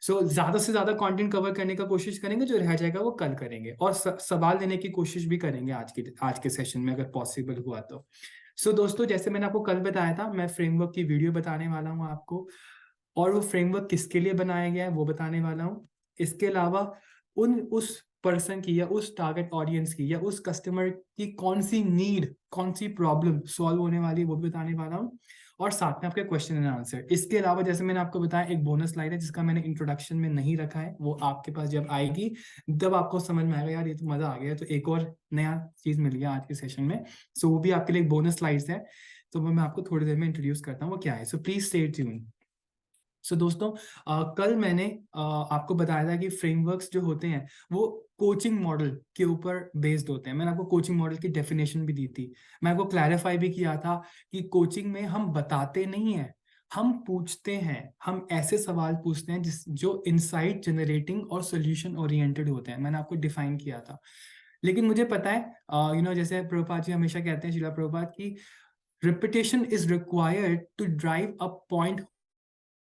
सो ज्यादा से ज्यादा कंटेंट कवर करने का कोशिश करेंगे, जो रह जाएगा वो कल करेंगे, और सवाल लेने की कोशिश भी करेंगे आज के सेशन में अगर पॉसिबल हुआ तो। सो दोस्तों, जैसे मैंने आपको कल बताया था, मैं फ्रेमवर्क की वीडियो बताने वाला हूँ आपको, और वो फ्रेमवर्क किसके लिए बनाया गया है वो बताने वाला हूँ। इसके अलावा उस पर्सन की या उस टारगेट ऑडियंस की या उस कस्टमर की कौन सी नीड, कौन सी प्रॉब्लम सॉल्व होने वाली है वो भी बताने वाला हूँ, और साथ में आपके क्वेश्चन एंड आंसर। इसके अलावा जैसे मैंने आपको बताया, एक बोनस स्लाइड है जिसका मैंने इंट्रोडक्शन में नहीं रखा है, वो आपके पास जब आएगी तब आपको समझ में आएगा यार ये तो मजा आ गया, तो एक और नया चीज मिल गया आज के सेशन में। सो वो भी आपके लिए एक बोनस स्लाइड्स है, तो वो मैं आपको थोड़ी देर में इंट्रोड्यूस करता हूँ वो क्या है। So please stay tune. So दोस्तों, कल मैंने आपको बताया था कि फ्रेमवर्क्स जो होते हैं वो कोचिंग मॉडल के ऊपर बेस्ड होते हैं। मैंने आपको कोचिंग मॉडल की डेफिनेशन भी दी थी, मैं आपको क्लैरिफाई भी किया था कि कोचिंग में हम बताते नहीं हैं, हम पूछते हैं, हम ऐसे सवाल पूछते हैं जो इनसाइट जनरेटिंग और सोल्यूशन ओरिएंटेड होते हैं। मैंने आपको डिफाइन किया था। लेकिन मुझे पता है, जैसे प्रभुपाद जी हमेशा कहते हैं, शिला प्रभुपाद की, repetition is required to drive a point,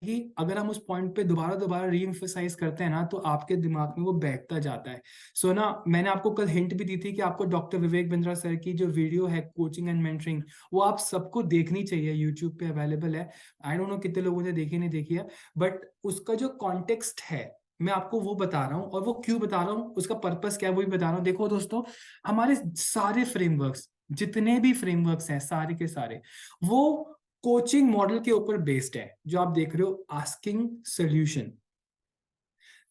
कि अगर हम उस पॉइंट पे दोबारा दोबारा री एम्फसाइज करते हैं ना तो आपके दिमाग में वो बैठता जाता है। सो ना, मैंने आपको कल हिंट भी दी थी कि आपको डॉक्टर विवेक बिंद्रा सर की जो वीडियो है कोचिंग एंड मेंटरिंग, वो आप सबको देखनी चाहिए, यूट्यूब पे अवेलेबल है। आई डोंट नो कितने लोगों ने देखी नहीं देखी है, बट उसका जो कॉन्टेक्स्ट है मैं आपको वो बता रहा हूँ, और वो क्यों बता रहा हूँ, उसका पर्पस क्या है वो भी बता रहा हूँ। देखो दोस्तों, हमारे सारे फ्रेमवर्क्स, जितने भी फ्रेमवर्क्स हैं सारे के सारे, वो कोचिंग मॉडल के ऊपर बेस्ड है, जो आप देख रहे हो आस्किंग सोल्यूशन।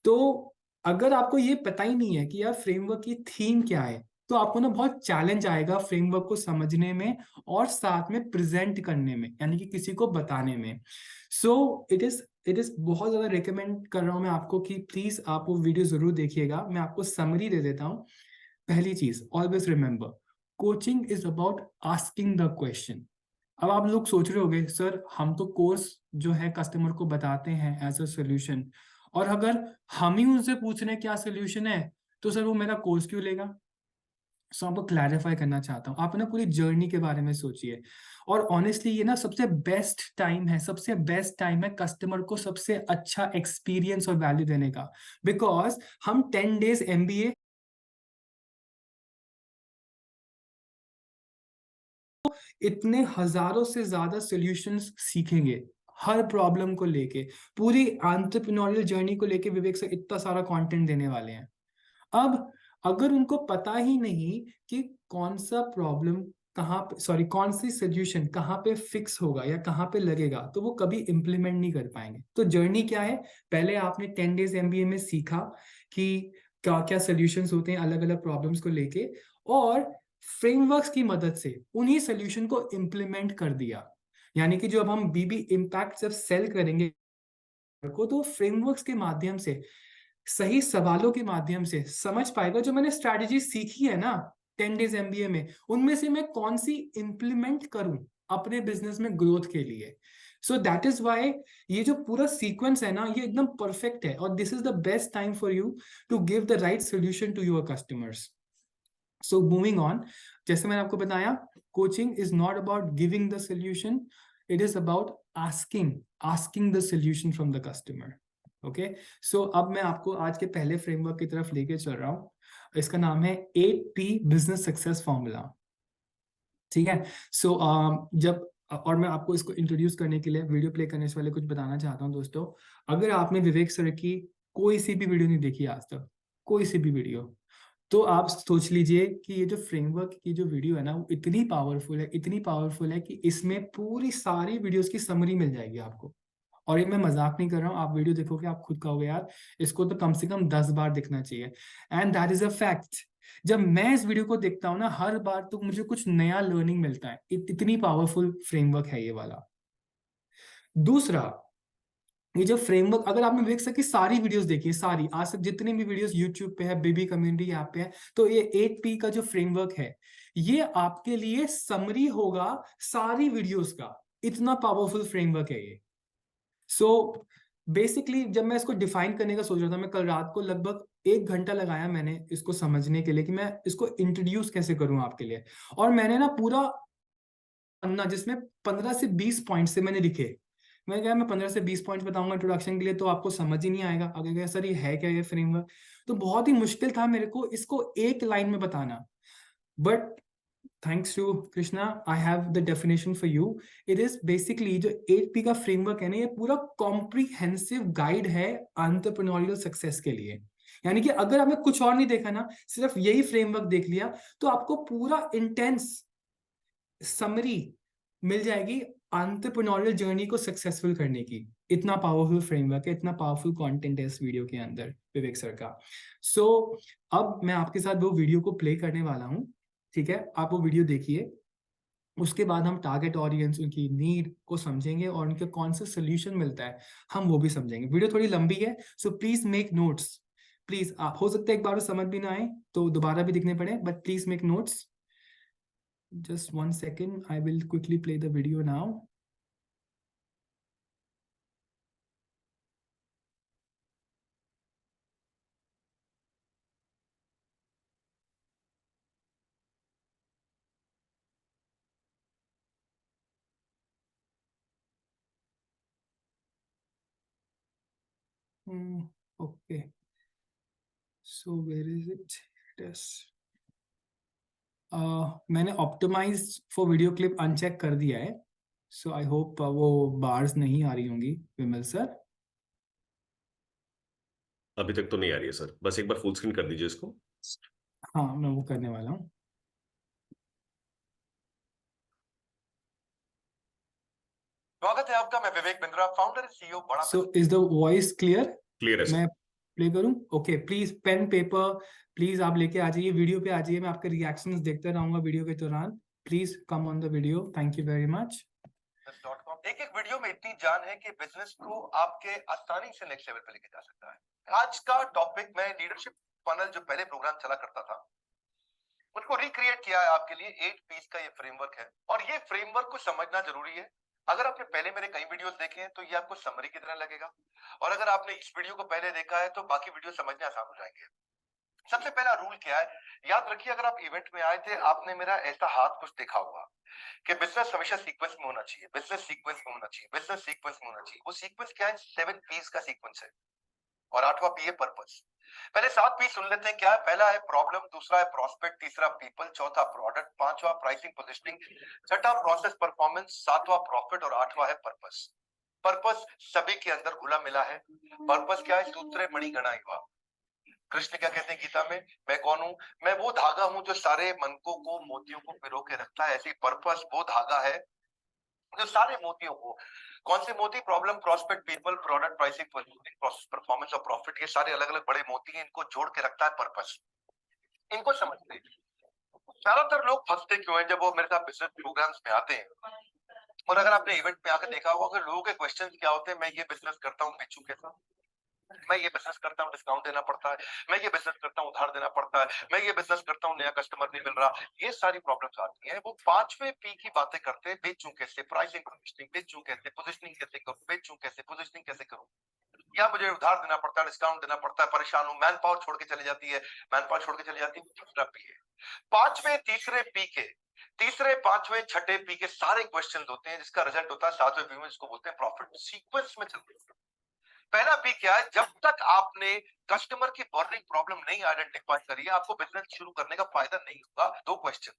तो अगर आपको ये पता ही नहीं है कि यार फ्रेमवर्क की थीम क्या है, तो आपको ना बहुत चैलेंज आएगा फ्रेमवर्क को समझने में और साथ में प्रेजेंट करने में, यानी कि किसी को बताने में। सो इट इज बहुत ज्यादा रिकमेंड कर रहा हूं मैं आपको कि प्लीज आप वो वीडियो जरूर देखिएगा। मैं आपको समरी दे देता हूँ। पहली चीज, always remember, coaching is about asking the question. अब आप लोग सोच रहे होंगे, सर हम तो कोर्स जो है कस्टमर को बताते हैं एज अ सोल्यूशन, और अगर हम ही उनसे पूछ रहे हैं क्या सोल्यूशन है, तो सर वो मेरा कोर्स क्यों लेगा? सो आपको क्लैरिफाई करना चाहता हूँ, आप ना पूरी जर्नी के बारे में सोचिए। और ऑनेस्टली ये ना सबसे बेस्ट टाइम है, सबसे बेस्ट टाइम है कस्टमर को सबसे अच्छा एक्सपीरियंस और वैल्यू देने का। बिकॉज हम 10 days MBA, इतने हजारों से ज्यादा सॉल्यूशंस सीखेंगे हर प्रॉब्लम को लेके, पूरी एंटरप्रेन्योरियल जर्नी को लेके विवेक से इतना सारा कंटेंट देने वाले हैं। अब अगर उनको पता ही नहीं कि कौन सा प्रॉब्लम कहाँ पे, सॉरी कौन सी सोल्यूशन कहाँ पे फिक्स होगा या कहाँ पे लगेगा, तो वो कभी इंप्लीमेंट नहीं कर पाएंगे। तो जर्नी क्या है? पहले आपने 10 days MBA में सीखा कि क्या क्या सोल्यूशंस होते हैं अलग अलग प्रॉब्लम्स को लेके, और फ्रेमवर्क्स की मदद से उन्हीं सोल्यूशन को इंप्लीमेंट कर दिया। यानी कि जो अब हम BB इम्पैक्ट जब सेल करेंगे को, तो फ्रेमवर्क्स के माध्यम से, सही सवालों के माध्यम से समझ पाएगा जो मैंने स्ट्रैटेजी सीखी है ना 10 days MBA में, उनमें से मैं कौन सी इंप्लीमेंट करूं अपने बिजनेस में ग्रोथ के लिए। सो दैट इज वाई ये जो पूरा सीक्वेंस है ना, ये एकदम परफेक्ट है, और this is the best time for you to give the right solution to your customers. So moving on, जैसे मैंने आपको बताया, coaching is not about giving the solution, it is about asking the solution from the customer. Okay, so अब मैं आपको आज के पहले फ्रेमवर्क की तरफ लेके चल रहा हूँ। इसका नाम है 8P बिजनेस सक्सेस फॉर्मूला। ठीक है। सो जब और मैं आपको इसको इंट्रोड्यूस करने के लिए वीडियो प्ले करने से पहले कुछ बताना चाहता हूँ दोस्तों। अगर आपने विवेक सर की कोई सी भी वीडियो नहीं देखी आज तक, कोई सी भी वीडियो, तो आप सोच लीजिए कि ये जो फ्रेमवर्क की जो वीडियो है ना, वो इतनी पावरफुल है, इतनी पावरफुल है कि इसमें पूरी सारी वीडियोस की समरी मिल जाएगी आपको। और ये मैं मजाक नहीं कर रहा हूँ, आप वीडियो देखोगे आप खुद कहोगे यार इसको तो कम से कम 10 बार देखना चाहिए। And that is a fact. जब मैं इस वीडियो को देखता हूँ ना, हर बार तो मुझे कुछ नया लर्निंग मिलता है। इतनी पावरफुल फ्रेमवर्क है ये वाला। दूसरा, ये जो फ्रेमवर्क, अगर आपने विवेक सर की सारी वीडियोस देखी है, सारी आज तक जितनी भी वीडियोस यूट्यूब पे है, BB कम्युनिटी ऐप पे है, तो ये 8P का जो फ्रेमवर्क है, ये आपके लिए समरी होगा सारी वीडियोस का। इतना पावरफुल फ्रेमवर्क है ये। सो बेसिकली जब मैं इसको डिफाइन करने का सोच रहा था, मैं कल रात को लगभग 1 घंटा लगाया मैंने इसको समझने के लिए कि मैं इसको इंट्रोड्यूस कैसे करूं आपके लिए। और मैंने ना पूरा पन्ना जिसमें 15 से 20 पॉइंट से मैंने लिखे, मैंने कहा मैं 15 से 20 पॉइंट्स बताऊंगा इंट्रोडक्शन के लिए तो आपको समझ ही नहीं आएगा। अगर कहा सर ये है क्या ये फ्रेमवर्क, तो बहुत ही मुश्किल था मेरे को इसको एक लाइन में बताना। But thanks to Krishna I have the definition for you. It is basically जो 8P का फ्रेमवर्क है ना, ये पूरा कॉम्प्रिहेंसिव गाइड है एंटरप्रेन्योरियल सक्सेस के लिए। यानी कि अगर आपने कुछ और नहीं देखा ना, सिर्फ यही फ्रेमवर्क देख लिया, तो आपको पूरा इंटेंस समरी मिल जाएगी एंटरप्रेन्योरियल जर्नी को सक्सेसफुल करने की। इतना पावरफुल फ्रेमवर्क है, इतना पावरफुल कंटेंट है इस वीडियो के अंदर विवेक सर का। सो अब मैं आपके साथ वो वीडियो को प्ले करने वाला हूँ, ठीक है? आप वो वीडियो देखिए, उसके बाद हम टारगेट ऑडियंस, उनकी नीड को समझेंगे और उनके कौन सा सोल्यूशन मिलता है हम वो भी समझेंगे। वीडियो थोड़ी लंबी है, so please make notes. Please, आप हो सकता है एक बार समझ भी ना आए तो दोबारा भी दिखने पड़े, but please make notes. Just 1 second, I will quickly play the video now. Okay, so where is it? Yes. मैंने optimise for video clip uncheck कर दिया है, सो आई होप वो बार्स नहीं आ रही होंगी विमल सर। अभी तक तो नहीं आ रही है सर, बस एक बार फुल स्क्रीन कर दीजिए इसको। हाँ, मैं वो करने वाला हूँ। स्वागत है आपका, मैं विवेक बिंद्रा, फाउंडर सीईओ बड़ा। So is the voice clear? Clear है सर। मैं प्ले करूं? Okay, please pen paper please आप लेके आ जाइए, वीडियो पे आ जाइए, मैं आपके रिएक्शंस देखते रहूंगा वीडियो के दौरान। Please come on the video, thank you very much. एक एक वीडियो में इतनी जान है कि बिजनेस को आपके आसानी से नेक्स्ट लेवल पे लेके जा सकता है। आज का टॉपिक, मैं लीडरशिप फनल जो पहले प्रोग्राम चला करता था उसको रिक्रिएट किया है आपके लिए। 8 पीस का ये फ्रेमवर्क है और ये फ्रेमवर्क को समझना जरूरी है। अगर आपने पहले मेरे कई वीडियोस देखे हैं तो ये आपको समरी की तरह लगेगा, और अगर आपने इस वीडियो को पहले देखा है तो बाकी वीडियो समझने आसान हो जाएंगे। सबसे पहला रूल क्या है, याद रखिए, अगर आप इवेंट में आए थे आपने मेरा ऐसा हाथ कुछ देखा होगा कि बिजनेस हमेशा सीक्वेंस में होना चाहिए, बिजनेस सीक्वेंस में होना चाहिए, बिजनेस सीक्वेंस में होना चाहिए। वो सीक्वेंस क्या है? 7 पीस का सीक्वेंस है और 8वां पी है पर्पस। पहले 7 पी सुन लेते हैं क्या है। पहला है प्रॉब्लम, दूसरा है प्रोस्पेक्ट, तीसरा पीपल, चौथा प्रोडक्ट, पांचवा प्राइसिंग पोजिशनिंग, छठा प्रोसेस परफॉर्मेंस, सातवां प्रॉफिट और आठवां है पर्पस। पर्पस सभी के अंदर घुला मिला है। पर्पस क्या है? सूत्रे मणि गणा युवा। कृष्ण क्या कहते हैं गीता में? मैं कौन हूं? मैं वो धागा हूं जो सारे मनकों को, मोतियों को पिरो के रखता है। ऐसी पर्पस वो धागा है जो सारे मोतियों को, कौन से मोती? Problem, prospect, people, product, pricing, performance और प्रॉफिट, ये सारे अलग अलग बड़े मोती हैं, इनको जोड़ के रखता है पर्पस। इनको समझते हैं। ज्यादातर लोग फंसते क्यों हैं जब वो मेरे साथ बिजनेस प्रोग्राम्स में आते हैं? और अगर आपने इवेंट में आकर देखा होगा कि लोगों के क्वेश्चन क्या होते हैं, मैं ये बिजनेस करता हूँ, बेचूं कैसा? मैं ये बिजनेस करता हूँ, डिस्काउंट देना पड़ता है। मैं ये बिजनेस करता हूँ, उधार देना पड़ता है। मैं ये बिजनेस करता हूँ, नया कस्टमर नहीं मिल रहा। ये सारी प्रॉब्लम्स आती हैं। वो 5वें पी की बातें करते हैं, बेचूं कैसे, प्राइसिंग पोजिशनिंग, बेचूं कैसे, पोजिशनिंग कैसे करूं, बेचूं कैसे, पोजिशनिंग कैसे करूं, या मुझे उधार देना पड़ता है, डिस्काउंट देना पड़ता है, परेशान हूं, मैन पावर छोड़ के चली जाती है, मैन पावर छोड़ के चली जाती है। तीसरा पी है। 5वें तीसरे पी के, तीसरे, 5वें, छठे पी के सारे क्वेश्चन होते हैं जिसका रिजल्ट होता है 7वें पी में, जिसको बोलते हैं प्रॉफिट। सीक्वेंस में चलते हैं। पहला पी क्या है? जब तक आपने कस्टमर की बर्निंग प्रॉब्लम नहीं आइडेंटिफाई करी है, आपको बिजनेस शुरू करने का फायदा नहीं होगा। 2 question,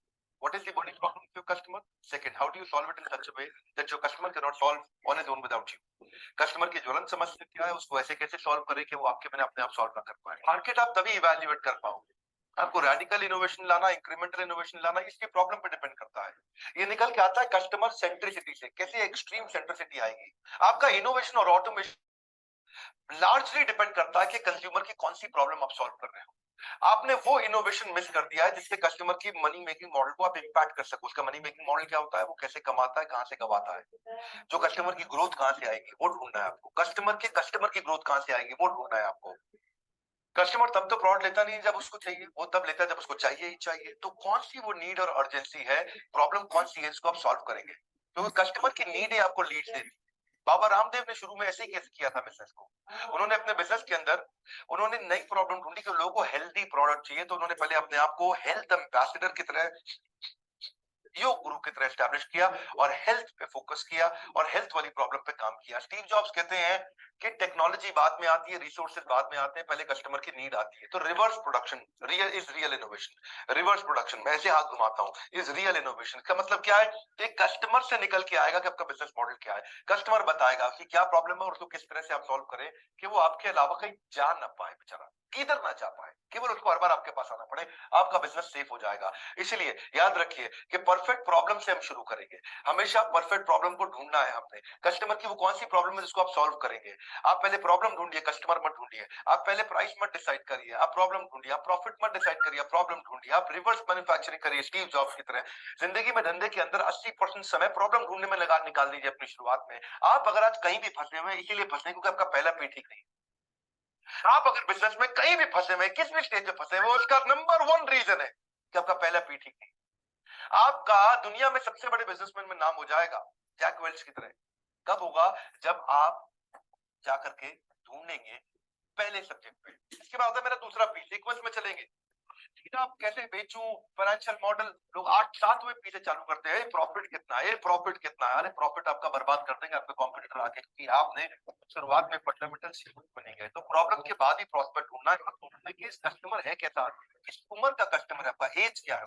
what is the burning problem of your customer? Second, how do you solve it in such a way that your customer can not solve on his own without you? Customer की ज्वलन समस्या क्या है, उसको ऐसे कैसे solve करें कि वो आपके बिना अपने आप सॉल्व ना कर पाए। मार्केट आप तभी इवैल्यूएट कर पाओगे, आपको रेडिकल इनोवेशन लाना, इंक्रीमेंटल इनोवेशन लाना, इसकी प्रॉब्लम पे डिपेंड करता है। ये निकल के आता है कस्टमर सेंट्रिसिटी से। कैसे एक्सट्रीम सेंट्रिसिटी आएगी? आपका इनोवेशन और ऑटोमेशन लार्जली डिपेंड करता है कि कंज्यूमर की कौन सी प्रॉब्लम आप सॉल्व कर रहे हो। आपने वो इनोवेशन मिस कर दिया है जिससे कस्टमर की मनी मेकिंग मॉडल को आप इंपैक्ट कर सको। उसका मनी मेकिंग मॉडल क्या होता है? वो कैसे कमाता है, कहां से गवाता है, जो कस्टमर की ग्रोथ कहां से आएगी वो ढूंढना है आपको। कस्टमर की ग्रोथ कहां से आएगी वो ढूंढना है आपको। कस्टमर तब तो प्रोडक्ट लेता नहीं जब उसको चाहिए, वो तब लेता है जब उसको चाहिए ही चाहिए। तो कौन सी वो नीड और अर्जेंसी है, प्रॉब्लम कौन सी है, इसको आप सॉल्व करेंगे। तो कस्टमर की नीड है आपको लीड देनी। बाबा रामदेव ने शुरू में ऐसे ही कैसे किया था बिजनेस को। उन्होंने अपने बिजनेस के अंदर उन्होंने नई प्रॉब्लम ढूंढी कि लोगों को हेल्दी प्रोडक्ट चाहिए, तो उन्होंने पहले अपने आप को हेल्थ एम्बेसडर की तरह योग गुरु की तरह एस्टैब्लिश किया और हेल्थ पे फोकस किया और हेल्थ वाली प्रॉब्लम पे काम किया। स्टीव जॉब्स कहते हैं कि टेक्नोलॉजी बाद में आती है, रिसोर्सेज बाद में आते हैं, पहले कस्टमर की नीड आती है। तो reverse production real innovation. Reverse production, मैं ऐसे हाथ घुमाता हूं, इज रियल इनोवेशन का मतलब क्या है? एक कस्टमर से निकल के आएगा कि आपका बिजनेस मॉडल क्या है। कस्टमर बताएगा कि क्या प्रॉब्लम है और उसको किस तरह से आप सॉल्व करें कि वो आपके अलावा कहीं जा ना पाए, बेचारा किधर ना जा पाए, केवल उसको हर बार आपके पास आना पड़े, आपका बिजनेस सेफ हो जाएगा। इसलिए याद रखिए कि परफेक्ट प्रॉब्लम से हम शुरू करेंगे। हमेशा परफेक्ट प्रॉब्लम को ढूंढना है हमने। कस्टमर की वो कौन सी प्रॉब्लम है जिसको आप सॉल्व करेंगे। आप पहले प्रॉब्लम ढूंढिए, कस्टमर मत ढूंढिए। आप पहले प्राइस मत डिसाइड करिए, आप प्रॉब्लम ढूंढिए। आप प्रॉफिट मत डिसाइड करिए, आप प्रॉब्लम ढूंढिए। आप रिवर्स मैन्युफैक्चरिंग करिए स्टीव जॉब्स की तरह। जिंदगी में धंधे के अंदर 80% समय प्रॉब्लम ढूंढने में लगा निकाल दीजिए अपनी शुरुआत में। आप अगर आज कहीं भी फंसे हुए इसीलिए फंसे क्योंकि आपका पहला पेट ठीक नहीं। आप अगर बिजनेस में कहीं भी फंसे हुए, किस भी स्टेज पे फंसे हुए, उसका नंबर 1 रीजन है कि आपका पहला पी ठीक नहीं। आपका दुनिया में सबसे बड़े बिजनेसमैन में नाम हो जाएगा जैक वेल्च की तरह। कब होगा? जब आप जाकर के ढूंढेंगे पहले सब्जेक्ट पे। इसके बाद मेरा दूसरा पी, सीक्वेंस में चलेंगे। आप कैसे बेचूं, फाइनेंशियल मॉडल। लोग 8-7वें पी से चालू करते हैं, प्रॉफिट कितना है, प्रॉफिट कितना है। अरे प्रॉफिट आपका बर्बाद कर देंगे आपके कॉम्पिटिटर आके, क्योंकि आपने शुरुआत में फंडामेंटल सीक्वेंस बने गए। तो प्रॉब्लम के बाद ही प्रॉस्पेक्ट ढूंढना है कि कस्टमर है कैसा, किस उम्र का कस्टमर है, आपका एज क्या है,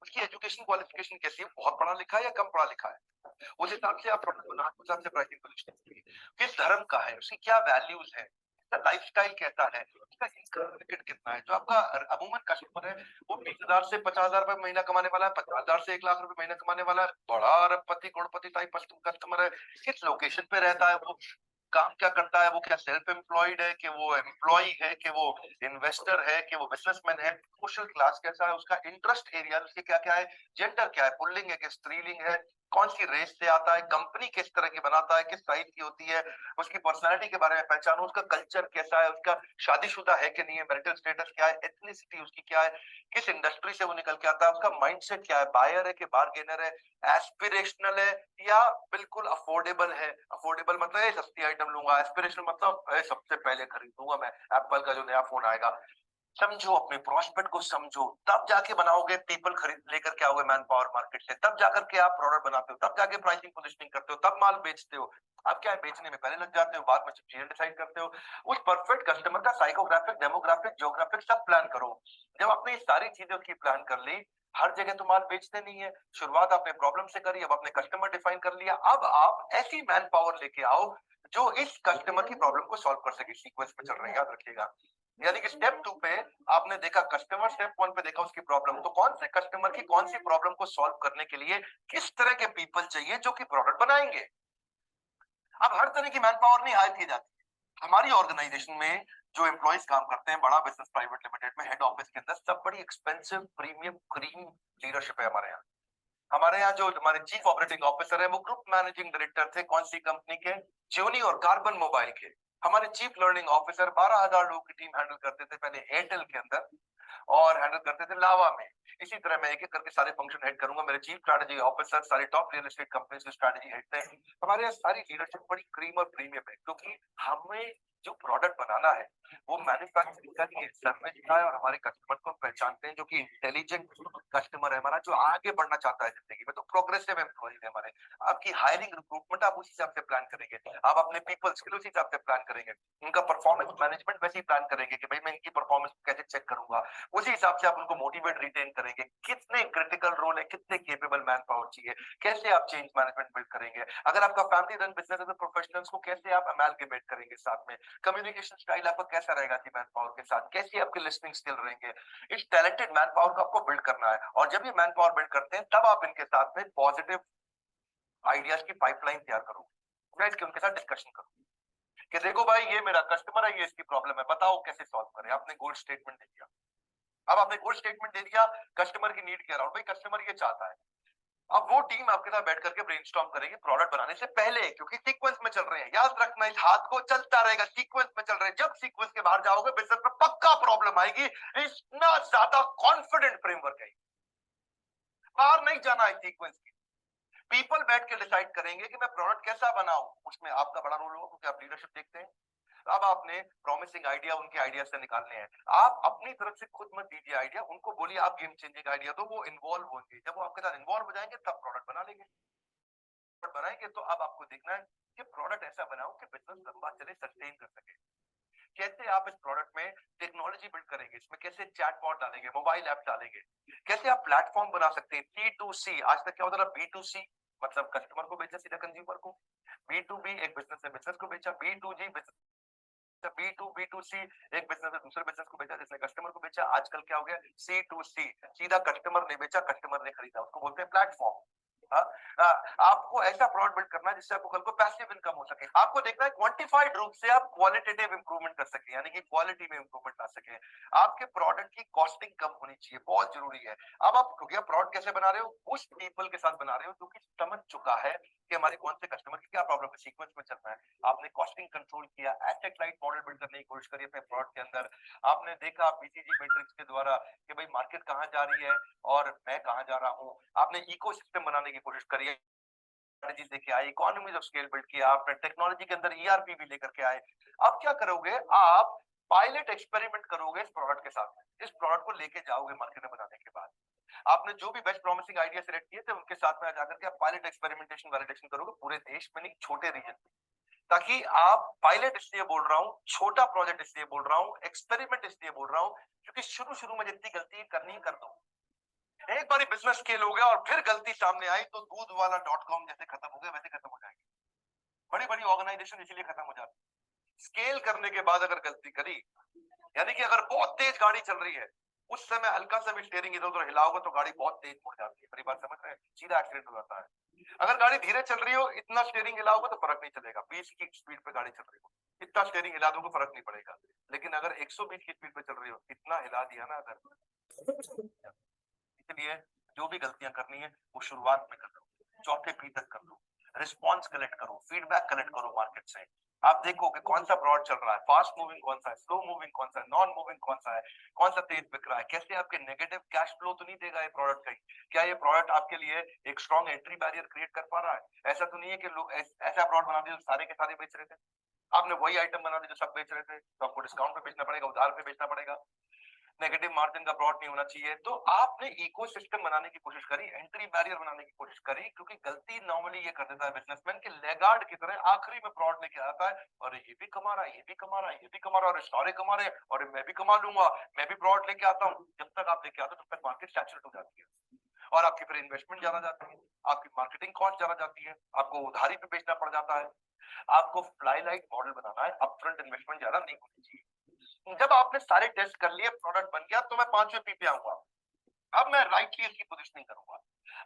उसकी एजुकेशन क्वालिफिकेशन कैसी है, बहुत पढ़ा लिखा है या कम पढ़ा लिखा है। उस हिसाब से आप प्रोडक्ट बनाना, उस हिसाब से प्राइसिंग पोजीशनिंग कीजिए। किस धर्म का है, उसकी क्या वैल्यूज है, लाइफस्टाइल कैसा है, उसका इनकम रेट कितना है। जो आपका अमूमन कस्टमर है वो 20,000 से 50,000 रुपए महीना कमाने वाला है, 50,000 से 1 लाख रुपए महीना कमाने वाला है, बड़ा अरबपति करोड़पति टाइप कस्टमर है। किस लोकेशन पे रहता है, वो काम क्या करता है, वो क्या सेल्फ एम्प्लॉयड है कि वो एम्प्लॉय है कि वो इन्वेस्टर है कि वो बिजनेसमैन है, सोशल क्लास कैसा है, उसका इंटरेस्ट एरिया उसके क्या क्या है, जेंडर क्या है, पुल्लिंग है कि स्त्रीलिंग है, कौन सी रेस से आता है, कंपनी किस तरह की बनाता है, किस साइज की होती है, उसकी पर्सनालिटी के बारे में पहचानो, उसका कल्चर कैसा है, उसका शादीशुदा है कि नहीं है, मैरिटल स्टेटस क्या है, एथनिसिटी उसकी क्या है, किस इंडस्ट्री से वो निकल के आता है, उसका माइंडसेट क्या है, बायर है कि बार्गेनर है, एस्पिरेशनल है या बिल्कुल अफोर्डेबल है। अफोर्डेबल मतलब सस्ती आइटम लूंगा, एस्पिरेशनल मतलब सबसे पहले खरीदूंगा मैं एप्पल का जो नया फोन आएगा। समझो अपने प्रोस्पेक्ट को, समझो, तब जाके बनाओगे। पीपल खरीद लेकर के आओगे मैन पावर मार्केट से, तब जाकर के आप प्रोडक्ट बनाते हो, तब जाके प्राइसिंग पोजीशनिंग करते हो, तब माल बेचते हो। आप क्या है, बेचने में पहले लग जाते हो, बाद में चीजें डिसाइड करते हो। उस परफेक्ट कस्टमर का साइकोग्राफिक, डेमोग्राफिक, ज्योग्राफिक सब प्लान करो। जब आपने ये सारी चीजें उसकी प्लान कर ली, हर जगह तो माल बेचते नहीं है। शुरुआत आपने प्रॉब्लम से करी, अब आपने कस्टमर डिफाइन कर लिया। अब आप ऐसी मैन पावर लेके आओ जो इस कस्टमर की प्रॉब्लम को सॉल्व कर सके। सीक्वेंस पे चल रहे हैं, याद रखिएगा। यानी कि स्टेप 2 पे आपने देखा कस्टमर, स्टेप 1 पे देखा उसकी प्रॉब्लम। तो कौन से कस्टमर की कौन सी प्रॉब्लम को सॉल्व करने के लिए किस तरह के पीपल चाहिए जो कि प्रोडक्ट बनाएंगे। अब हर तरह की मैन पावर नहीं हायर की जाती। हमारी ऑर्गेनाइजेशन में जो एम्प्लॉइज काम करते हैं, बड़ा बिजनेस प्राइवेट लिमिटेड में हेड ऑफिस के अंदर, सब बड़ी एक्सपेंसिव प्रीमियम क्रीम लीडरशिप है हमारे यहाँ। हमारे यहाँ जो हमारे चीफ ऑपरेटिंग ऑफिसर है वो ग्रुप मैनेजिंग डायरेक्टर थे कौन सी कंपनी के, ज्योनी और कार्बन मोबाइल के। हमारे चीफ लर्निंग ऑफिसर 12,000 लोगों की टीम हैंडल करते थे पहले एयरटेल के अंदर, और हैंडल करते थे लावा में। इसी तरह मैं एक एक करके सारे फंक्शन हेड करूंगा। मेरे चीफ स्ट्रैटेजी ऑफिसर सारे टॉप रियल एस्टेट कंपनीज के स्ट्रैटेजी हेड थे। हमारे यहाँ सारी लीडरशिप बड़ी क्रीम और प्रीमियम है, क्योंकि हमें जो प्रोडक्ट बनाना है वो मैन्युफैक्चरिंग का नहीं है, सर्विस का है। और हमारे कस्टमर को पहचानते हैं जो कि इंटेलिजेंट कस्टमर है हमारा, जो आगे बढ़ना चाहता है जिंदगी में। तो प्रोग्रेसिव एम्प्लॉय है हमारे। आपकी हायरिंग रिक्रूटमेंट आप उसी हिसाब से प्लान करेंगे, आप अपने पीपल स्किल उसी हिसाब से प्लान करेंगे, उनका परफॉर्मेंस मैनेजमेंट वैसे ही प्लान करेंगे कि भाई मैं इनकी परफॉर्मेंस कैसे चेक करूंगा। उसी हिसाब से आप उनको मोटिवेट रिटेन करेंगे। कितने क्रिटिकल रोल है, कितने केपेबल मैन पावर चाहिए, कैसे आप चेंज मैनेजमेंट बिल्ड करेंगे। अगर आपका फैमिली रन बिजनेस है तो प्रोफेशनल्स को कैसे आप अमेलगेमेट करेंगे साथ में, कम्युनिकेशन स्टाइल आपका कैसा रहेगा थी मैन पावर के साथ, कैसे आपके लिसनिंग स्किल रहेंगे। इस टैलेंटेड मैन पावर को आपको बिल्ड करना है। और जब ये मैन पावर बिल्ड करते हैं तब आप इनके साथ में पॉजिटिव आइडियाज की पाइपलाइन तैयार करोगे। मैं इसके उनके साथ डिस्कशन करूंगा कि देखो भाई ये मेरा कस्टमर है, ये इसकी प्रॉब्लम है, बताओ कैसे सॉल्व करें। आपने गोल स्टेटमेंट दे दिया। अब आपने गोल स्टेटमेंट दे दिया, कस्टमर की नीड क्या रहा, भाई कस्टमर ये चाहता है। अब वो टीम आपके साथ बैठ करके ब्रेनस्टॉर्म करेगी प्रोडक्ट बनाने से पहले, क्योंकि सीक्वेंस में चल रहे हैं। याद रखना, इस हाथ को चलता रहेगा, सीक्वेंस में चल रहे हैं। जब सीक्वेंस के बाहर जाओगे बिजनेस में पक्का प्रॉब्लम आएगी। इतना ज्यादा कॉन्फिडेंट फ्रेमवर्क है, बाहर नहीं जाना है सीक्वेंस की। पीपल बैठ के डिसाइड करेंगे कि मैं प्रोडक्ट कैसा बनाऊं, उसमें आपका बड़ा रोल होगा क्योंकि आप लीडरशिप देखते हैं। अब आपने प्रॉमिसिंग आइडिया उनके आइडिया से निकालने हैं, आप अपनी तरफ से खुद मत दीजिए आइडिया, उनको बोलिए आप गेम चेंजिंग आइडिया दो, वो इन्वॉल्व होंगे, जब वो आपके साथ इन्वॉल्व हो जाएंगे तब प्रोडक्ट बना लेंगे। बनाएंगे तो अब आपको देखना है कि प्रोडक्ट ऐसा बनाओ कि बिजनेस लंबा चले, सस्टेन कर सके। कैसे आप इस प्रोडक्ट में टेक्नोलॉजी बिल्ड करेंगे, इसमें कैसे चैटबॉट डालेंगे, मोबाइल ऐप डालेंगे, कैसे आप प्लेटफॉर्म बना सकते हैं C2C। आज तक क्या होता था, B2C मतलब कस्टमर को बेचा सीधा कंज्यूमर को, B2B एक बिजनेस ने बिजनेस को बेचा, B2G B2B2C एक बिजनेस ने दूसरे बिजनेस को बेचा जिसने कस्टमर को बेचा। आजकल क्या हो गया, C2C सीधा कस्टमर ने बेचा कस्टमर ने खरीदा, उसको बोलते हैं प्लेटफॉर्म। आपको ऐसा प्रोडक्ट बिल्ड करना है जिससे आपको कल को पैसिव इनकम हो सके। आपको देखना है क्वांटिफाइड रूप से आप क्वालिटेटिव इंप्रूवमेंट कर सके, यानी कि क्वालिटी में इंप्रूवमेंट ला सके। आपके प्रोडक्ट की कॉस्टिंग कम होनी चाहिए, बहुत जरूरी है। अब आप प्रोडक्ट कैसे बना रहे हो, उस पीपल के साथ बना रहे हो जो कि समझ चुका है कि हमारे कौन से कस्टमर की क्या प्रॉब्लम है, सीक्वेंस में चलना है। आपने कॉस्टिंग कंट्रोल किया, एसेट लाइट मॉडल बिल्ड करने की कोशिश करी अपने प्रोडक्ट के अंदर। आपने देखा BCG मैट्रिक्स के द्वारा कि भाई मार्केट कहाँ जा रही है और मैं कहाँ जा रहा हूँ। आपने इकोसिस्टम बनाने की कोशिश करी, स्ट्रेटजी लेके आए, इकोनॉमीज ऑफ स्केल बिल्ड किया, आपने टेक्नोलॉजी के अंदर ERP भी लेकर के आए। अब क्या करोगे, आप पायलट एक्सपेरिमेंट करोगे इस प्रोडक्ट के साथ, इस प्रोडक्ट को लेके जाओगे मार्केट में बनाने के बाद। आपने जो भी बेस्ट प्रॉमिसिंग आइडिया सिलेक्ट किए थे उनके साथ में जाकर के आप पायलट एक्सपेरिमेंटेशन वैलिडेशन करोगे पूरे देश में, नहीं छोटे रीजन में। ताकि आप पायलट इसलिए बोल रहा हूँ, छोटा प्रोजेक्ट इसलिए बोल रहा हूँ, एक्सपेरिमेंट इसलिए बोल रहा हूँ क्योंकि शुरू शुरू में जितनी गलती करनी है कर दो। एक बार बिजनेस स्केल हो गया और फिर गलती सामने आई तो दूध वाला .com जैसे खत्म हो गया वैसे खत्म हो जाएंगे। बड़ी बड़ी ऑर्गेनाइजेशन इसीलिए खत्म हो जाती। स्केल करने के बाद अगर गलती करी, यानी कि अगर बहुत तेज गाड़ी चल रही है, उस समय हल्का सा भी स्टीयरिंग इधर उधर हिलाओगे तो गाड़ी बहुत तेज मुड़ जाती है। मेरी बात समझ रहे हैं, सीधा एक्सीडेंट हो जाता है। अगर गाड़ी धीरे चल रही हो, इतना स्टीयरिंग हिलाओगे तो फर्क नहीं चलेगा। 20 की स्पीड पे गाड़ी चल रही हो, इतना स्टीयरिंग हिला दोगे फर्क नहीं पड़ेगा। लेकिन अगर 120 की स्पीड पे चल रही हो, इतना हिला दिया ना अगर, इसलिए जो भी गलतियां करनी है वो शुरुआत में कर लो, चौथे पी तक कर लो। रिस्पॉन्स कलेक्ट करो, फीडबैक कलेक्ट करो मार्केट से। आप देखो कि कौन सा प्रोडक्ट चल रहा है, फास्ट मूविंग कौन सा है, स्लो मूविंग कौन सा है, नॉन मूविंग कौन सा है, कौन सा तेज बिक रहा है, कैसे आपके नेगेटिव कैश फ्लो तो नहीं देगा ये प्रोडक्ट कहीं, क्या ये प्रोडक्ट आपके लिए एक स्ट्रॉन्ग एंट्री बैरियर क्रिएट कर पा रहा है। ऐसा तो नहीं है कि लोग ऐसा प्रोडक्ट बना दिए जो सारे के सारे बेच रहे थे, आपने वही आइटम बना दिया जो सब बेच रहे थे, तो आपको डिस्काउंट पे बेचना पड़ेगा, उधार पे बेचना पड़ेगा, नेगेटिव मार्जिन का प्रोडक्ट नहीं होना चाहिए। तो आपने इकोसिस्टम बनाने की कोशिश करी, एंट्री बैरियर बनाने की कोशिश करी, क्योंकि गलती नॉर्मली ये कर देता है बिजनेसमैन के लेगार्ड की तरह आखिरी में प्रोडक्ट लेके आता है, और ये भी कमा रहा है, ये भी कमा रहा है, ये भी कमा रहा है, और सारे कमा रहे हैं, और मैं भी कमा लूंगा, मैं भी प्रोडक्ट लेके आता हूँ। जब तक आप लेके आते हो तब तक मार्केट सैचुरेट हो जाती है और आपकी फिर इन्वेस्टमेंट ज्यादा जाती है, आपकी मार्केटिंग कॉस्ट ज्यादा जाती है, आपको उधारी पे बेचना पड़ जाता है। आपको फ्लाई लाइट मॉडल बनाना है, अपफ्रंट इन्वेस्टमेंट ज्यादा नहीं होनी चाहिए। जब आपने सारे टेस्ट कर लिए, प्रोडक्ट बन गया, तो मैं 5वें पी पे आऊंगा। अब मैं राइटली इसकी पोजीशनिंग करूंगा,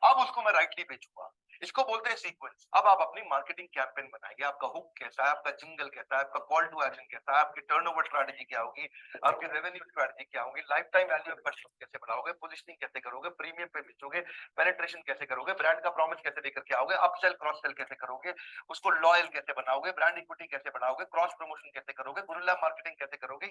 अब उसको मैं राइटली बेचूंगा, इसको बोलते हैं सीक्वेंस। अब आप अपनी मार्केटिंग कैंपेन बनाएंगे, आपका हुक कैसा है, आपका जिंगल कैसा है, आपका कॉल टू एक्शन कैसा है, आपकी टर्नओवर स्ट्रेटजी क्या होगी, आपकी रेवेन्यू स्ट्रेटजी क्या होगी, life time value of customer कैसे बढ़ाओगे, पोजीशनिंग कैसे करोगे, प्रीमियम पे बेचोगे, पेनिट्रेशन कैसे करोगे, ब्रांड का प्रॉमिस कैसे लेकर के आओगे, अपसेल क्रॉस सेल कैसे करोगे, उसको लॉयल कैसे बनाओगे, ब्रांड इक्विटी कैसे बढ़ाओगे, क्रॉस प्रमोशन कैसे करोगे, गुरिल्ला मार्केटिंग कैसे करोगे।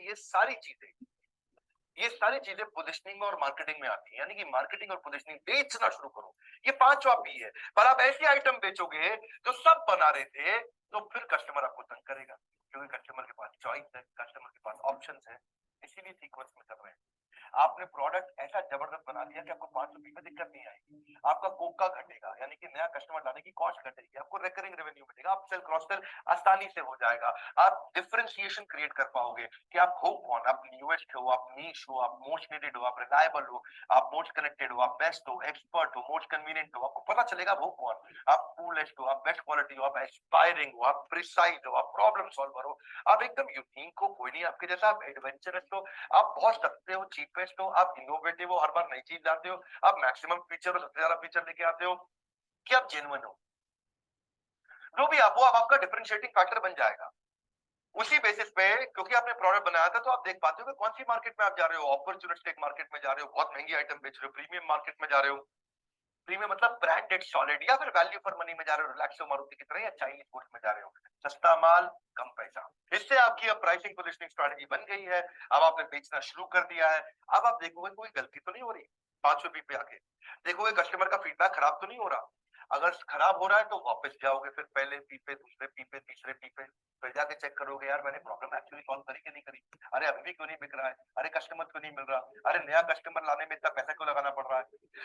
ये सारी चीजें पोजिशनिंग और मार्केटिंग में आती है, यानी कि मार्केटिंग और पोजिशनिंग बेचना शुरू करो। ये 5वां पी है। पर आप ऐसी आइटम बेचोगे जो सब बना रहे थे, तो फिर कस्टमर आपको तंग करेगा, क्योंकि कस्टमर के पास चॉइस है, कस्टमर के पास ऑप्शंस है। इसीलिए सीक्वेंस में कर रहे हैं। आपने प्रोडक्ट ऐसा जबरदस्त बना दिया कि आपको 5 रुपए में दिक्कत नहीं आएगी, आपका कोका घटेगा, यानी कि नया कस्टमर लाने की कॉस्ट घटेगी, आपको रिकरिंग रेवेन्यू मिलेगा, आप सेल क्रॉस सेल आसानी से हो जाएगा, आप डिफरेंशिएशन क्रिएट कर पाओगे कि आप हो कौन, आप न्यूएस्ट हो, आप नीश हो, आप मोस्ट नीडेड हो, आप रिलायबल हो, आप मोस्ट कनेक्टेड हो, आप बेस्ट हो, एक्सपर्ट हो, मोस्ट कन्वीनियंट हो, आपको पता चलेगा वो कौन, आप कूलेस्ट हो, आप बेस्ट क्वालिटी हो, आप एस्पायरिंग हो, आप प्रिसाइज हो, आप प्रॉब्लम सॉल्वर हो, आप एकदम यूनिक हो, कोई नहीं आपके जैसा, आप एडवेंचरस हो, आप बहुत सस्ते हो, चीपेस्ट हो, आप इनोवेटिव हो, हर बार नई चीज लाते हो, आप मैक्सिमम फीचर और सबसे ज्यादा फीचर लेके आते हो, कि आप जेन्युइन हो। जो भी आप हो, अब आपका डिफरेंशिएटिंग फैक्टर बन जाएगा उसी बेसिस पे, क्योंकि आपने प्रोडक्ट बनाया था, तो आप देख पाते हो कि कौन सी मार्केट में आप जा रहे हो, अपॉर्चुनिस्टिक मार्केट में जा रहे हो, बहुत महंगी आइटम बेच रहे हो, प्रीमियम मार्केट में जा रहे हो, प्रीमियम मतलब ब्रांडेड सॉलिड, या फिर वैल्यू फॉर मनी में जा रहे हो, रिलैक्सो मारुति की तरह, या चाइनीज गुड्स में जा रहे हो, सस्ता माल कम पैसा। इससे आपकी अब प्राइसिंग पोजीशनिंग स्ट्रेटजी बन गई है, अब आपने बेचना शुरू कर दिया है। अब आप देखोगे कोई गलती तो नहीं हो रही, 5 रुपए पे आके देखोगे कस्टमर का फीडबैक खराब तो नहीं हो रहा, अगर खराब हो रहा है तो वापस जाओगे, फिर पहले पी पे, दूसरे पी पे, तीसरे पी पे, फिर जाके चेक करोगे यार मैंने प्रॉब्लम एक्चुअली सॉल्व करी कि नहीं करी, अरे अभी भी क्यों नहीं बिक रहा है, अरे कस्टमर क्यों नहीं मिल रहा, अरे नया कस्टमर लाने में इतना पैसा क्यों लगाना पड़ रहा है।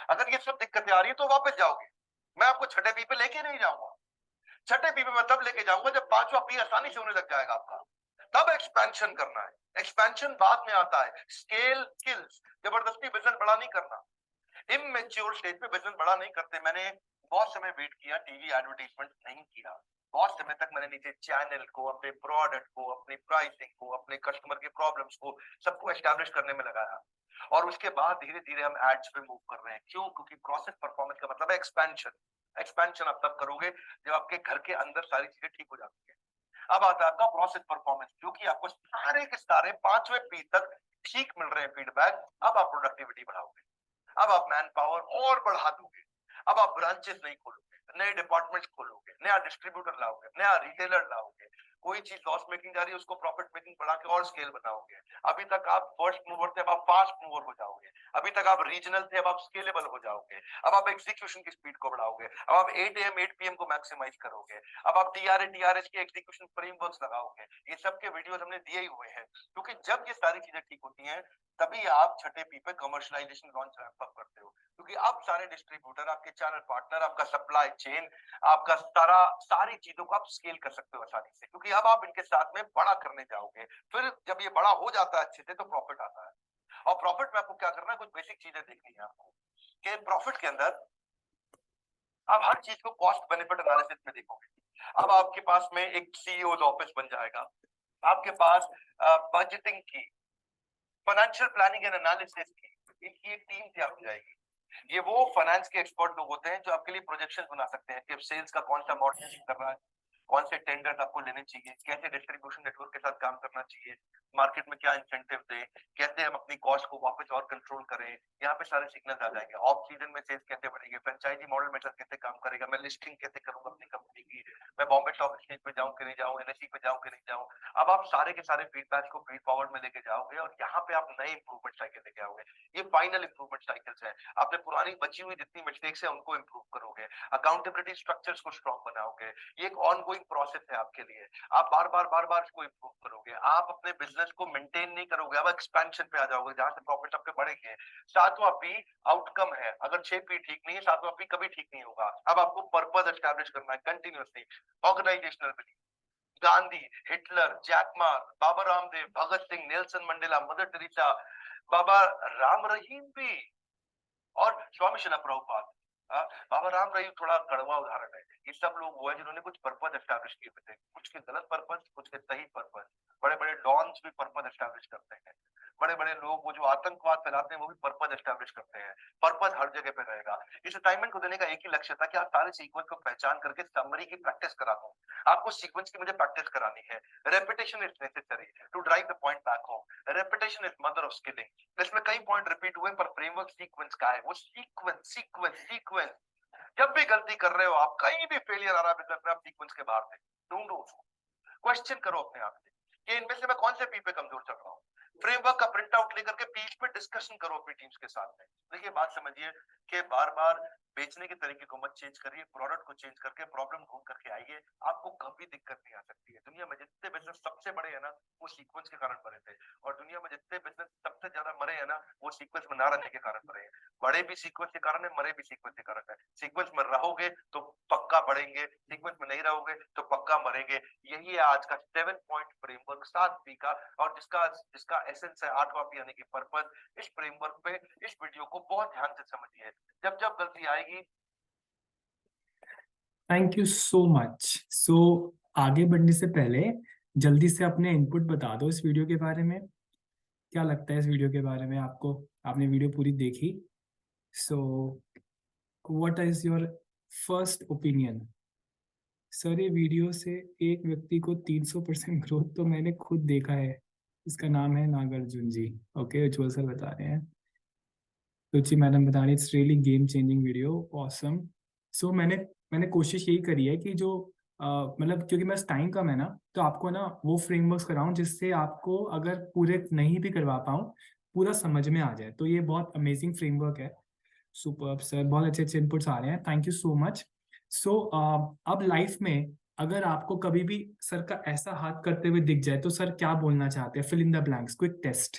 अगर ये सब दिक्कतें आ रही है तो वापस जाओगे। मैं आपको छठे पी पे लेके नहीं जाऊंगा। छठे पी पे मैं तब लेके जाऊंगा जब पांचवा पी आसानी से होने लग जाएगा आपका, तब एक्सपेंशन करना है। एक्सपेंशन बाद में आता है, स्केल किल्स। जबरदस्ती बिजनेस बड़ा नहीं करना, इमेच्योर स्टेज पे बिजनेस बड़ा नहीं करते। मैंने बहुत समय वेट किया, टीवी एडवर्टाइजमेंट नहीं किया, बहुत समय तक मैंने नीचे चैनल को, अपने प्रोडक्ट को, अपनी प्राइसिंग को, अपने कस्टमर की प्रॉब्लम्स को, सबको एस्टैब्लिश करने में लगाया। और उसके बाद धीरे धीरे हम एड्स पे मूव कर रहे हैं। क्यों? क्योंकि प्रोसेस परफॉर्मेंस का मतलब है एक्सपेंशन। एक्सपेंशन आप तब करोगे जब आपके घर के अंदर सारी चीजें ठीक हो जाती है। अब आता है आपका प्रोसेस परफॉर्मेंस, जो कि आपको सारे के सारे पांचवें पी तक ठीक मिल रहे हैं फीडबैक। अब आप प्रोडक्टिविटी बढ़ाओगे, अब आप मैन पावर और बढ़ा दोगे, अब आप ब्रांचेस नहीं खोलोगे, नए डिपार्टमेंट्स खोलोगे, नया डिस्ट्रीब्यूटर लाओगे, नया रिटेलर लाओगे, कोई चीज लॉस मेकिंग जा रही है उसको प्रॉफिट मेकिंग बढ़ा के और स्केल बनाओगे। अभी तक आप फर्स्ट मूवर थे, अब आप फास्ट मूवर हो जाओगे। अभी तक आप रीजनल थे, अब आप स्केलेबल हो जाओगे। अब आप एग्जीक्यूशन की स्पीड को बढ़ाओगे, अब आप 8 AM 8 PM को मैक्सिमाइज करोगे, अब आप TRS के एग्जीक्यूशन फ्रेमवर्क्स लगाओगे। ये सब के वीडियोस हमने दिए ही हुए हैं, क्योंकि जब ये सारी चीजें ठीक होती हैं तभी आप छठे पी पे कमर्शियलाइजेशन लॉन्च रैंप अप करते हो। क्योंकि अब सारे डिस्ट्रीब्यूटर, आपके चैनल पार्टनर, आपका सप्लाई चेन, आपका सारी चीजों को आप स्केल कर सकते हो आसानी से, क्योंकि अब आप इनके साथ में बड़ा करने जाओगे। फिर जब ये बड़ा हो जाता है अच्छे से तो प्रॉफिट आता है। और प्रॉफिट में आपको क्या करना है, कुछ बेसिक चीजें देखनी है आपको कि प्रॉफिट के अंदर आप हर चीज को कॉस्ट बेनिफिट एनालिसिस में देखोगे। अब आपके पास में एक सीईओ ऑफिस बन जाएगा, आपके पास बजटिंग की, फाइनेंशियल प्लानिंग एंड एनालिसिस की, इनकी एक टीम तैयार हो जाएगी। ये वो फाइनेंस के एक्सपर्ट लोग होते हैं जो आपके लिए प्रोजेक्शन बना सकते हैं कि सेल्स का कौन सा मॉडल कर रहा है, कौन से टेंडर्स आपको लेने चाहिए, कैसे डिस्ट्रीब्यूशन नेटवर्क के साथ काम करना चाहिए, मार्केट में क्या इंसेंटिव दें, कैसे हम अपनी कॉस्ट को वापस और कंट्रोल करें। यहाँ पे सारे सिग्नल्स आ जाएंगे। ऑफ सीजन में सेल्स कैसे बढ़ेंगे, फ्रेंचाइजी मॉडल मेथड कैसे काम करेगा, मैं लिस्टिंग कैसे करूंगा अपनी कंपनी की, मैं बॉम्बे स्टॉक एक्सचेंज पे जाऊं कि नहीं जाऊं, NSE पे जाऊं कि नहीं जाऊं। अब आप सारे के सारे फीडबैक को फीड फॉरवर्ड में लेके जाओगे और यहाँ पे आप नए इंप्रूवमेंट साइकिल लेके आओगे। ये फाइनल इंप्रूवमेंट साइकिल्स है। आपने पुरानी बची हुई जितनी मिस्टेक्स है उनको इंप्रूव करोगे, अकाउंटेबिलिटी स्ट्रक्चर्स को स्ट्रॉन्ग बनाओगे। ये एक ऑनगोइंग प्रोसेस है आपके लिए। आप बार बार इसको इंप्रूव करोगे। आप अपने बिजनेस को मेंटेन नहीं करोगे, अब एक्सपेंशन पे आ जाओगे जहां से प्रॉफिट आपके बढ़ेंगे। सातवां पी आउटकम है। अगर 6 पी ठीक नहीं है, सातवां पी कभी ठीक नहीं होगा। अब आपको पर्पस एस्टैब्लिश करना है continuously. Organisational belief, Gandhi, Hitler, Jack Ma, Baba Ramdev, Bhagat Singh, Nelson Mandela, Mother Teresa, Baba Ram Rahim भी और स्वामी शिला प्रभुपाद। बाबा राम रहीम थोड़ा कड़वा उदाहरण है। ये सब लोग वो है जिन्होंने कुछ पर्पस एस्टैब्लिश किए थे, कुछ के गलत पर्पस, कुछ के सही पर्पस। बड़े बड़े डॉन्स भी पर्पस एस्टैब्लिश करते हैं। बड़े बड़े लोग वो जो आतंकवाद फैलाते हैं वो भी पर्पस एस्टैब्लिश करते हैं। पर्पस हर जगह पे रहेगा। इस असाइनमेंट को देने का एक ही लक्ष्य था कि आप सारे सीक्वेंस को पहचान करके समरी की प्रैक्टिस करा दूं। आपको सीक्वेंस की मुझे प्रैक्टिस करानी है। Repetition is necessary to drive the point back home. Repetition is mother of skilling. इसमें कई पॉइंट रिपीट हुए पर फ्रेमवर्क सीक्वेंस का है। वो सीक्वेंस जब भी गलती कर रहे हो आप, कहीं भी फेलियर आ रहा है बिजनेस में, आप सीक्वेंस के बाहर थे, ढूंढो उसको, क्वेश्चन करो अपने आप से कि इनमें से मैं कौन से पी पे कमजोर चल रहा हूँ। फ्रेमवर्क का प्रिंट आउट लेकर के पीच पे डिस्कशन करो अपनी टीम्स के साथ में। देखिए बात समझिए कि बार बार बेचने के तरीके को मत चेंज करिए, प्रोडक्ट को चेंज करके प्रॉब्लम ढूंढ करके आइए, आपको कभी दिक्कत नहीं आ सकती है। दुनिया में जितने बिजनेस सबसे बड़े हैं ना, वो सीक्वेंस के कारण बने थे। और दुनिया में जितने बिजनेस सबसे ज्यादा मरे हैं ना, वो सीक्वेंस में ना रहने के कारण मरे हैं। बड़े भी सीक्वेंस के कारण है, मरे भी सीक्वेंस के कारण है। सीक्वेंस में रहोगे तो पक्का बढ़ेंगे, सीक्वेंस में नहीं रहोगे तो पक्का मरेंगे। यही है आज का 7 पॉइंट फ्रेमवर्क 7 पी का, और जिसका एसेंस है 8वां पी यानी कि पर्पस। इस फ्रेमवर्क पे इस वीडियो को बहुत ध्यान से समझिए, जब जब गलती आएगी। Thank you so much. So आगे बढ़ने से पहले जल्दी से अपने इनपुट बता दो इस वीडियो के बारे में। क्या लगता है इस वीडियो के बारे में आपको? आपने वीडियो पूरी देखी, so what is your first opinion? Sir ये वीडियो से एक व्यक्ति को 300% ग्रोथ तो मैंने खुद देखा है। इसका नाम है नागार्जुन जी। ओके, उज्ज्वल सर बता रहे हैं, रुचि मैडम बता रही है it's really game changing video, awesome. So मैंने कोशिश यही करी है कि जो मतलब क्योंकि बस टाइम कम है ना, तो आपको ना वो फ्रेमवर्क्स कराऊं जिससे आपको अगर पूरे नहीं भी करवा पाऊँ पूरा समझ में आ जाए। तो ये बहुत अमेजिंग फ्रेमवर्क है। सुपर सर, बहुत अच्छे अच्छे इनपुट्स आ रहे हैं, थैंक यू सो मच। सो अब लाइफ में अगर आपको कभी भी सर का ऐसा हाथ करते हुए दिख जाए तो सर क्या बोलना चाहते हैं, fill in the blanks, quick test.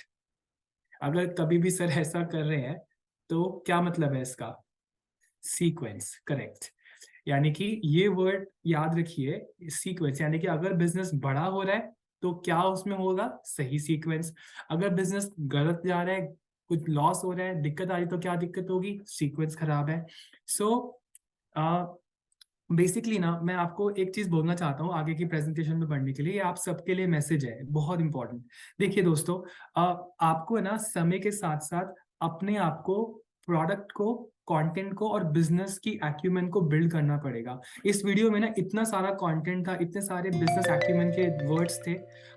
अगर कभी भी सर ऐसा कर रहे हैं तो क्या मतलब है इसका? Sequence, correct. यानी कि ये वर्ड याद रखिए, सीक्वेंस, यानी कि अगर बिजनेस बड़ा हो रहा है तो क्या उसमें होगा? सही सीक्वेंस। अगर बिजनेस गलत जा रहा है, कुछ लॉस हो रहा है, दिक्कत आ रही, तो क्या दिक्कत होगी? सीक्वेंस खराब है। सो बेसिकली ना मैं आपको एक चीज बोलना चाहता हूँ आगे की प्रेजेंटेशन में बढ़ने के लिए, ये आप सबके लिए मैसेज है, बहुत इंपॉर्टेंट। देखिए दोस्तों, आपको ना समय के साथ साथ अपने आप को, प्रोडक्ट को, कंटेंट को और बिजनेस की एक्यूमेन को बिल्ड करना पड़ेगा। इस वीडियो में ना इतना सारा कंटेंट था, इतने सारे बिजनेस एक्यूमेन के वर्ड्स थे।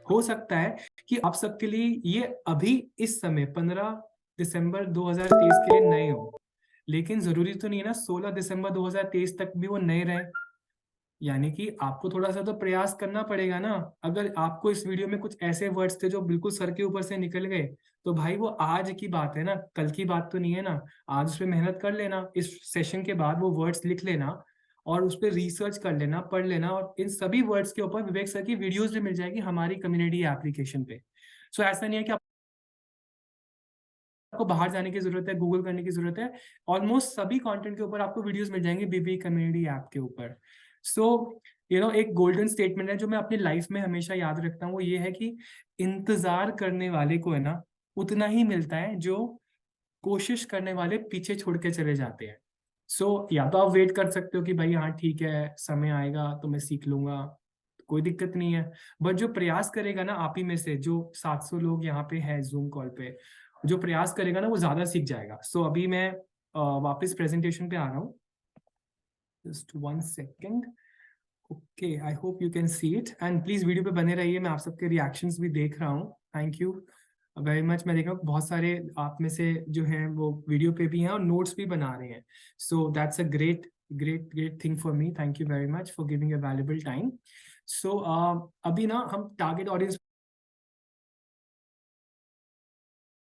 हो सकता है कि आप सबके लिए ये अभी इस समय 15 दिसंबर 2023 के लिए नए हो, लेकिन जरूरी तो नहीं है ना 16 दिसंबर 2023 तक भी वो नए रहे। यानी कि आपको थोड़ा सा तो प्रयास करना पड़ेगा ना। अगर आपको इस वीडियो में कुछ ऐसे वर्ड्स थे जो बिल्कुल सर के ऊपर से निकल गए, तो भाई वो आज की बात है ना, कल की बात तो नहीं है ना। आज उस पर मेहनत कर लेना, इस सेशन के बाद वो वर्ड्स लिख लेना और उस पर रिसर्च कर लेना, पढ़ लेना, और इन सभी वर्ड्स के ऊपर विवेक सर की वीडियोज भी मिल जाएगी हमारी कम्युनिटी एप्लीकेशन पे। सो ऐसा नहीं है कि आपको बाहर जाने की जरूरत है, गूगल करने की जरूरत है। ऑलमोस्ट सभी कंटेंट के ऊपर आपको वीडियोस मिल जाएंगे बीबी कम्युनिटी ऐप के ऊपर। सो एक गोल्डन स्टेटमेंट है जो मैं अपनी लाइफ में हमेशा याद रखता हूँ, वो ये है कि इंतजार करने वाले को है ना उतना ही मिलता है जो कोशिश करने वाले पीछे छोड़ के चले जाते हैं। या तो आप वेट कर सकते हो कि भाई हाँ ठीक है, समय आएगा तो मैं सीख लूंगा, कोई दिक्कत नहीं है। बट जो प्रयास करेगा ना, आप ही में से जो 700 लोग यहाँ पे हैं जूम कॉल पे, जो प्रयास करेगा ना वो ज्यादा सीख जाएगा। अभी मैं वापस प्रेजेंटेशन पे आ रहा हूँ, just 1 second. Okay, I hope you can see it, and please video पे बने रहिए, मैं आप सबके रिएक्शंस भी देख रहा हूँ। Thank you very much. मैं देख रहा हूँ बहुत सारे आप में से जो हैं वो वीडियो पे भी हैं और नोट्स भी बना रहे हैं। So that's a great great great thing for me. Thank you very much for giving a valuable time. अभी ना हम टारगेट ऑडियंस